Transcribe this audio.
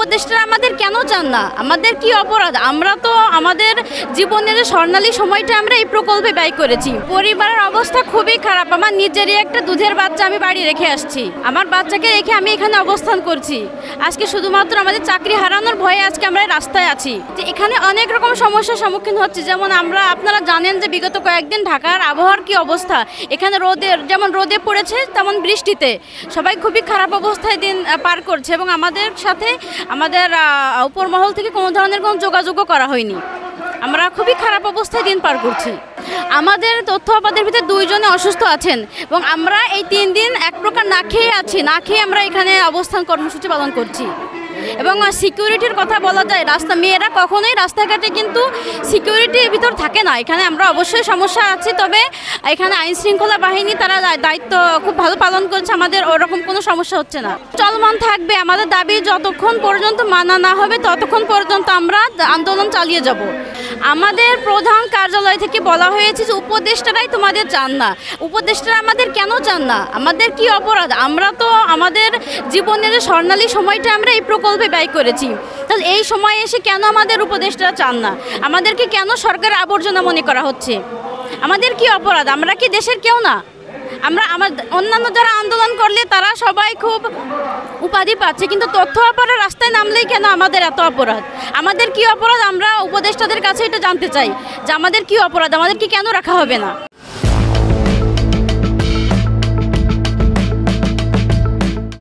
উপদেষ্টারা আমাদের কেন চান না? আমাদের কি অপরাধ? আমরা তো আমাদের জীবনের স্বর্ণালী সময়টা আমরা এই প্রকল্পে ব্যয় করেছি। পরিবারের অবস্থা খুবই খারাপ। আমার নিজেরই একটা দুধের বাচ্চা আমি বাড়ি রেখে আসছি। আমার বাচ্চাকে রেখে আমি এখানে অবস্থান করছি। আজকে শুধুমাত্র আমাদের চাকরি হারানোর ভয়ে আজকে আমরা রাস্তায় আছি। যে এখানে অনেক রকম সমস্যার সম্মুখীন হচ্ছে। যেমন আপনারা জানেন যে বিগত কয়েকদিন ঢাকার আবহাওয়ার কি অবস্থা। এখানে যেমন রোদে পড়েছে তেমন বৃষ্টিতে সবাই খুবই খারাপ অবস্থায় দিন পার করছে এবং আমাদের সাথে আমাদের উপর মহল থেকে কোনো ধরনের কোনো যোগাযোগও করা হয়নি। আমরা খুবই খারাপ অবস্থায় দিন পার করছি। আমাদের তথ্য আপাদের ভিতরে 2 জনে অসুস্থ আছেন এবং আমরা এই 3 দিন এক প্রকার না খেয়ে আছি। না খেয়ে আমরা এখানে অবস্থান কর্মসূচি পালন করছি। এবং সিকিউরিটির কথা বলা যায়, মেয়েরা কখনোই রাস্তাঘাটে কিন্তু সিকিউরিটির ভিতর থাকে না। এখানে আমরা অবশ্যই সমস্যা আছে, তবে এখানে আইন শৃঙ্খলা বাহিনী তারা দায়িত্ব খুব ভালো পালন করছে। আমাদের ওরকম কোনো সমস্যা হচ্ছে না। চলমান থাকবে আমাদের দাবি, যতক্ষণ পর্যন্ত মানা না হবে ততক্ষণ পর্যন্ত আমরা আন্দোলন চালিয়ে যাব। আমাদের প্রধান কার্যালয় থেকে বলা হয়েছে যে উপদেষ্টারাই তোমাদের চান না। উপদেষ্টারা আমাদের কেন চান না? আমাদের কি অপরাধ? আমরা তো আমাদের জীবনের স্বর্ণালী সময়টা আমরা এই প্রকল্পে ব্যয় করেছি। তাহলে এই সময় এসে কেন আমাদের উপদেষ্টারা চান না? আমাদেরকে কেন সরকারের আবর্জনা মনে করা হচ্ছে? আমাদের কি অপরাধ? আমরা কি দেশের কেউ না? অন্যান্য যারা আন্দোলন করলে তারা সবাই খুব উপাধি পাচ্ছে, কিন্তু তথ্য অপরাধ রাস্তায় নামলেই কেন আমাদের এত অপরাধ? আমাদের কি অপরাধ? আমরা উপদেষ্টাদের কাছে এটা জানতে চাই যে আমাদের কি অপরাধ, আমাদেরকে কেন রাখা হবে না?